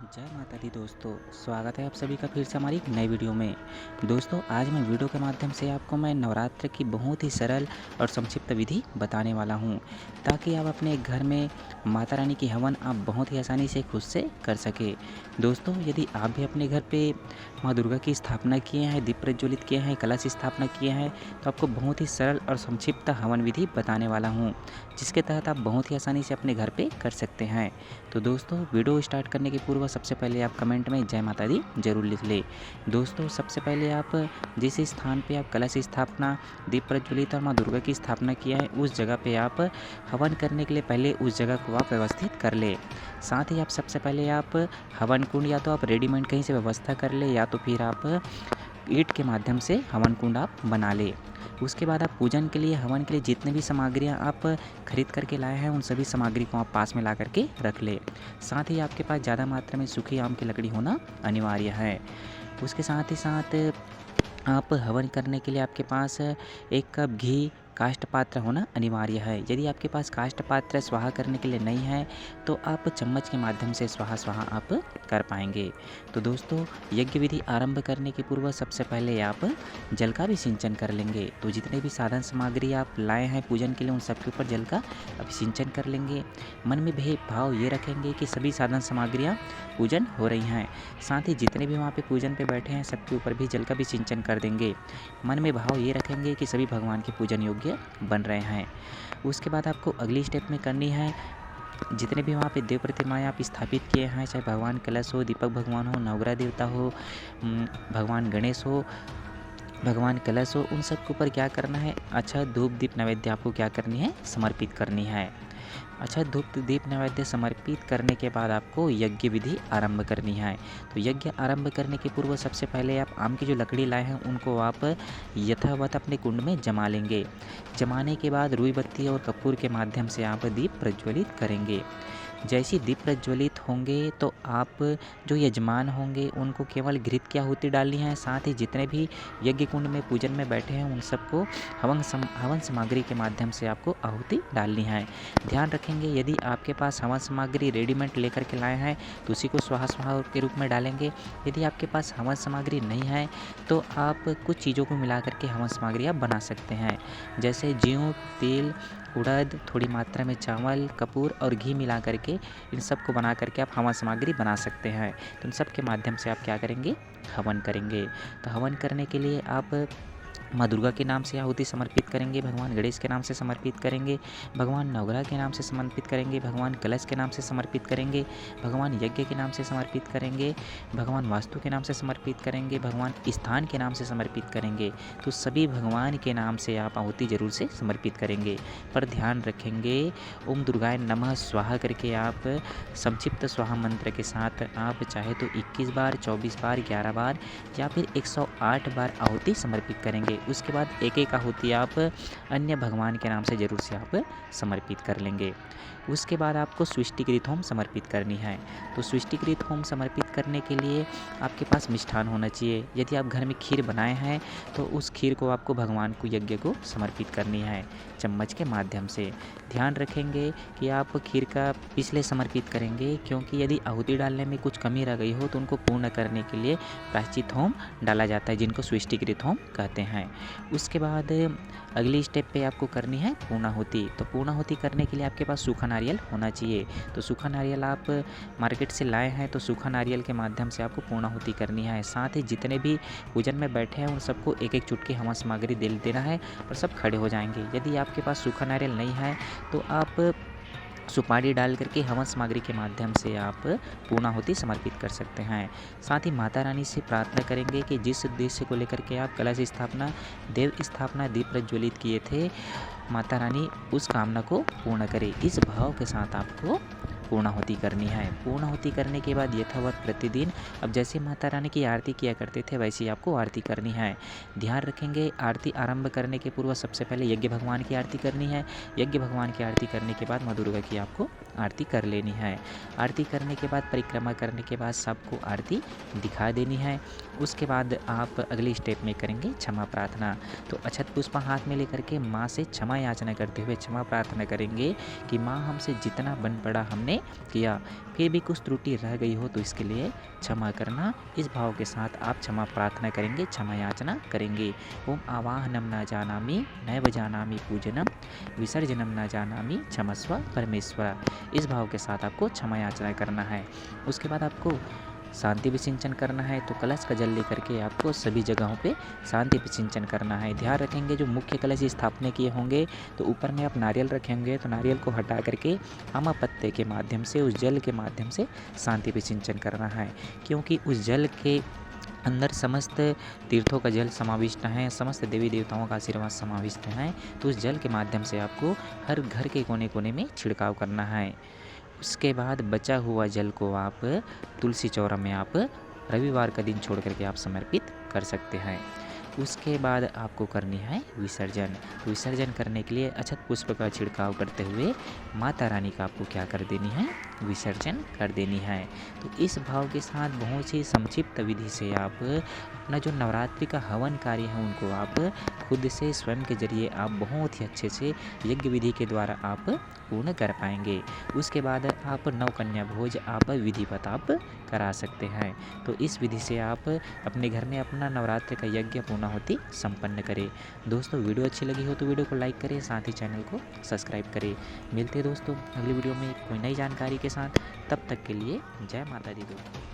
जय माता दी दोस्तों, स्वागत है आप सभी का फिर से हमारी एक नई वीडियो में। दोस्तों आज मैं वीडियो के माध्यम से आपको नवरात्र की बहुत ही सरल और संक्षिप्त विधि बताने वाला हूं, ताकि आप अपने घर में माता रानी की हवन आप बहुत ही आसानी से खुद से कर सके। दोस्तों यदि आप भी अपने घर पे माँ दुर्गा की स्थापना किए हैं, दीप प्रज्वलित किए हैं, कलश स्थापना किए हैं, तो आपको बहुत ही सरल और संक्षिप्त हवन विधि बताने वाला हूँ, जिसके तहत आप बहुत ही आसानी से अपने घर पे कर सकते हैं। तो दोस्तों वीडियो स्टार्ट करने के पूर्व सबसे पहले आप कमेंट में जय माता दी जरूर लिख ले। दोस्तों सबसे पहले आप जिस स्थान पे आप कलश स्थापना, दीप प्रज्वलित और माँ दुर्गा की स्थापना किया है, उस जगह पे आप हवन करने के लिए पहले उस जगह को आप व्यवस्थित कर ले। साथ ही आप सबसे पहले आप हवन कुंड या तो आप रेडीमेड कहीं से व्यवस्था कर ले, या तो फिर आप ईंट के माध्यम से हवन कुंड आप बना ले। उसके बाद आप पूजन के लिए, हवन के लिए जितने भी सामग्रियाँ आप खरीद करके लाए हैं, उन सभी सामग्री को आप पास में ला करके रख ले। साथ ही आपके पास ज़्यादा मात्रा में सूखी आम की लकड़ी होना अनिवार्य है। उसके साथ ही साथ आप हवन करने के लिए आपके पास 1 कप घी, काष्ठ पात्र होना अनिवार्य है। यदि आपके पास काष्ठ पात्र स्वाहा करने के लिए नहीं है, तो आप चम्मच के माध्यम से स्वाहा आप कर पाएंगे। तो दोस्तों यज्ञ विधि आरंभ करने के पूर्व सबसे पहले आप जल का भी सिंचन कर लेंगे। तो जितने भी साधन सामग्री आप लाए हैं पूजन के लिए, उन सब के ऊपर जल का अभिसिंचन कर लेंगे। मन में भाव ये रखेंगे कि सभी साधन सामग्रियाँ पूजन हो रही हैं। साथ ही जितने भी वहाँ पे पूजन पे बैठे हैं, सबके ऊपर भी जल का भी सिंचन कर देंगे। मन में भाव ये रखेंगे कि सभी भगवान के पूजन योग्य बन रहे हैं। उसके बाद आपको अगली स्टेप में करनी है, जितने भी वहाँ पे देव प्रतिमाएँ आप स्थापित किए हैं, चाहे भगवान कलश हो, दीपक भगवान हो, नवग्रह देवता हो, भगवान गणेश हो, भगवान कलश हो, उन सब के ऊपर क्या करना है, अच्छा धूप दीप नैवेद्य आपको क्या करनी है, समर्पित करनी है। अच्छा धूप दीप नैवेद्य समर्पित करने के बाद आपको यज्ञ विधि आरंभ करनी है। तो यज्ञ आरंभ करने के पूर्व सबसे पहले आप आम की जो लकड़ी लाए हैं, उनको आप यथावत अपने कुंड में जमा लेंगे। जमाने के बाद रुई बत्ती और कपूर के माध्यम से आप दीप प्रज्वलित करेंगे। जैसे दीप प्रज्वलित होंगे तो आप जो यजमान होंगे उनको केवल घृत की आहुति डालनी है। साथ ही जितने भी यज्ञ कुंड में पूजन में बैठे हैं, उन सबको हवन सामग्री के माध्यम से आपको आहुति डालनी है। ध्यान रखेंगे यदि आपके पास हवन सामग्री रेडीमेड लेकर के लाए हैं, तो उसी को स्वाहा के रूप में डालेंगे। यदि आपके पास हवन सामग्री नहीं है, तो आप कुछ चीज़ों को मिला करके हवन सामग्री आप बना सकते हैं। जैसे जीव, तेल, उड़द, थोड़ी मात्रा में चावल, कपूर और घी मिला करके इन सब को बना करके आप हवन सामग्री बना सकते हैं। तो इन सब के माध्यम से आप क्या करेंगे, हवन करेंगे। तो हवन करने के लिए आप माँ दुर्गा के नाम से आहुति समर्पित करेंगे, भगवान गणेश के नाम से समर्पित करेंगे, भगवान नवग्रह के नाम से समर्पित करेंगे, भगवान कलश के नाम से समर्पित करेंगे, भगवान यज्ञ के नाम से समर्पित करेंगे, भगवान वास्तु के नाम से समर्पित करेंगे, भगवान स्थान के नाम से समर्पित करेंगे। तो सभी भगवान के नाम से आप आहुति जरूर से समर्पित करेंगे। पर ध्यान रखेंगे ओम दुर्गाय नमः स्वाहा करके आप संक्षिप्त स्वाहा मंत्र के साथ आप चाहे तो 21 बार, 24 बार, 11 बार या फिर 108 बार आहुति समर्पित करेंगे। उसके बाद एक एक आहुति आप अन्य भगवान के नाम से जरूर से आप समर्पित कर लेंगे। उसके बाद आपको सृष्टिकृत होम समर्पित करनी है। तो सृष्टिकृत होम समर्पित करने के लिए आपके पास मिष्ठान होना चाहिए। यदि आप घर में खीर बनाए हैं, तो उस खीर को आपको भगवान को, यज्ञ को समर्पित करनी है चम्मच के माध्यम से। ध्यान रखेंगे कि आप खीर का पिछले समर्पित करेंगे, क्योंकि यदि आहुति डालने में कुछ कमी रह गई हो तो उनको पूर्ण करने के लिए प्रायश्चित होम डाला जाता है, जिनको सृष्टिकृत होम कहते हैं। उसके बाद अगली स्टेप पे आपको करनी है पूर्णाहुति। तो पूर्णाहुति करने के लिए आपके पास सूखा नारियल होना चाहिए। तो सूखा नारियल आप मार्केट से लाए हैं, तो सूखा नारियल के माध्यम से आपको पूर्णाहुति करनी है। साथ ही जितने भी पूजन में बैठे हैं, उन सबको एक एक चुटकी हवन सामग्री दे देना है और सब खड़े हो जाएंगे। यदि आपके पास सूखा नारियल नहीं है, तो आप सुपारी डाल करके हवन सामग्री के माध्यम से आप पूर्णाहुति समर्पित कर सकते हैं। साथ ही माता रानी से प्रार्थना करेंगे कि जिस उद्देश्य को लेकर के आप कलश स्थापना, देव स्थापना, दीप प्रज्वलित किए थे, माता रानी उस कामना को पूर्ण करे। इस भाव के साथ आपको पूर्णाहुति करनी है। पूर्णाहुति करने के बाद यथावत प्रतिदिन अब जैसे माता रानी की आरती किया करते थे, वैसे ही आपको आरती करनी है। ध्यान रखेंगे आरती आरंभ करने के पूर्व सबसे पहले यज्ञ भगवान की आरती करनी है। यज्ञ भगवान की आरती करने के बाद माँ दुर्गा की आपको आरती कर लेनी है। आरती करने के बाद, परिक्रमा करने के बाद सबको आरती दिखा देनी है। उसके बाद आप अगली स्टेप में करेंगे क्षमा प्रार्थना। तो अक्षत पुष्प हाथ में लेकर के माँ से क्षमा याचना करते हुए क्षमा प्रार्थना करेंगे कि माँ हमसे जितना बन पड़ा हमने आपने किया, फिर भी कुछ त्रुटि रह गई हो तो इसके लिए क्षमा करना। इस भाव के साथ आप क्षमा प्रार्थना करेंगे, क्षमा याचना करेंगे। ओम आवाहनम न जानामि नैव जानामि पूजनम विसर्जनम न जानामि क्षमस्व परमेश्वर। इस भाव के साथ आपको क्षमा याचना करना है। उसके बाद आपको शांति विसिंचन करना है। तो कलश का जल लेकर के आपको सभी जगहों पे शांति विसिंचन करना है। ध्यान रखेंगे जो मुख्य कलश स्थापना किए होंगे तो ऊपर में आप नारियल रखेंगे तो नारियल को हटा करके आमा पत्ते के माध्यम से, उस जल के माध्यम से शांति विसिंचन करना है, क्योंकि उस जल के अंदर समस्त तीर्थों का जल समाविष्ट है, समस्त देवी देवताओं का आशीर्वाद समाविष्ट है। तो उस जल के माध्यम से आपको हर घर के कोने कोने में छिड़काव करना है। उसके बाद बचा हुआ जल को आप तुलसी चौरा में आप रविवार का दिन छोड़ करके आप समर्पित कर सकते हैं। उसके बाद आपको करनी है विसर्जन। विसर्जन करने के लिए अक्षत पुष्प का छिड़काव करते हुए माता रानी का आपको क्या कर देनी है, विसर्जन कर देनी है। तो इस भाव के साथ बहुत ही संक्षिप्त विधि से आप अपना जो नवरात्रि का हवन कार्य है उनको आप खुद से स्वयं के जरिए आप बहुत ही अच्छे से यज्ञ विधि के द्वारा आप पूर्ण कर पाएंगे। उसके बाद आप नवकन्या भोज आप विधिवत आप करा सकते हैं। तो इस विधि से आप अपने घर में अपना नवरात्रि का यज्ञ पूर्णाहुति संपन्न करें। दोस्तों वीडियो अच्छी लगी हो तो वीडियो को लाइक करें, साथ ही चैनल को सब्सक्राइब करें। मिलते हैं दोस्तों अगली वीडियो में कोई नई जानकारी के साथ। तब तक के लिए जय माता दी दोस्तों।